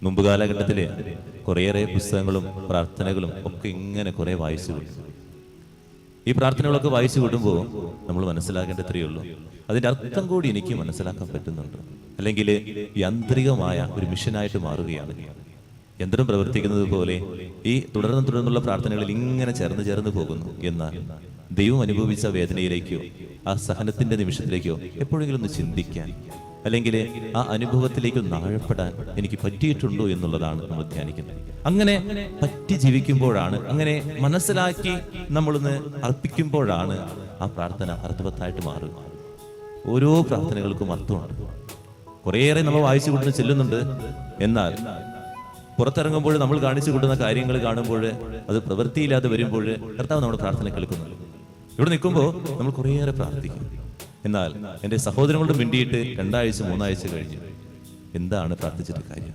മുമ്പ് കാലഘട്ടത്തിൽ കുറേയേറെ പുസ്തകങ്ങളും പ്രാർത്ഥനകളും ഒക്കെ ഇങ്ങനെ കുറെ വായിച്ചു വിട്ടു. ഈ പ്രാർത്ഥനകളൊക്കെ വായിച്ചു വിടുമ്പോൾ നമ്മൾ മനസ്സിലാക്കേണ്ടത്രയേ ഉള്ളൂ, അതിൻ്റെ അർത്ഥം കൂടി എനിക്ക് മനസ്സിലാക്കാൻ പറ്റുന്നുണ്ട്. അല്ലെങ്കിൽ യാന്ത്രികമായ ഒരു മിഷനായിട്ട് മാറുകയാണ്. യന്ത്രം പ്രവർത്തിക്കുന്നത് പോലെ ഈ തുടർന്നുള്ള പ്രാർത്ഥനകളിൽ ഇങ്ങനെ ചേർന്ന് പോകുന്നു. എന്നാൽ ദൈവം അനുഭവിച്ച വേദനയിലേക്കോ ആ സഹനത്തിന്റെ നിമിഷത്തിലേക്കോ എപ്പോഴെങ്കിലും ഒന്ന് ചിന്തിക്കാൻ, അല്ലെങ്കിൽ ആ അനുഭവത്തിലേക്ക് ആഴപ്പെടാൻ എനിക്ക് പറ്റിയിട്ടുണ്ടോ എന്നുള്ളതാണ് നമ്മൾ ധ്യാനിക്കുന്നത്. അങ്ങനെ പറ്റി ജീവിക്കുമ്പോഴാണ്, അങ്ങനെ മനസ്സിലാക്കി നമ്മളൊന്ന് അർപ്പിക്കുമ്പോഴാണ് ആ പ്രാർത്ഥന അർത്ഥവത്തായിട്ട് മാറുക. ഓരോ പ്രാർത്ഥനകൾക്കും അർത്ഥമുണ്ട്. കുറേയേറെ നമ്മൾ വായിച്ചു കൊടുത്ത് ചെല്ലുന്നുണ്ട്. എന്നാൽ പുറത്തിറങ്ങുമ്പോൾ നമ്മൾ കാണിച്ചു കൊടുക്കുന്ന കാര്യങ്ങൾ കാണുമ്പോൾ, അത് പ്രവൃത്തിയില്ലാതെ വരുമ്പോൾ കർത്താവ് നമ്മുടെ പ്രാർത്ഥന കേൾക്കുന്നുണ്ട്. ഇവിടെ നിൽക്കുമ്പോൾ നമ്മൾ കുറേയേറെ പ്രാർത്ഥിക്കും. എന്നാൽ എൻ്റെ സഹോദരങ്ങളോട് മിണ്ടിയിട്ട് 2 ആഴ്ച 3 ആഴ്ച കഴിഞ്ഞു, എന്താണ് പ്രാർത്ഥിച്ചിട്ട് കാര്യം?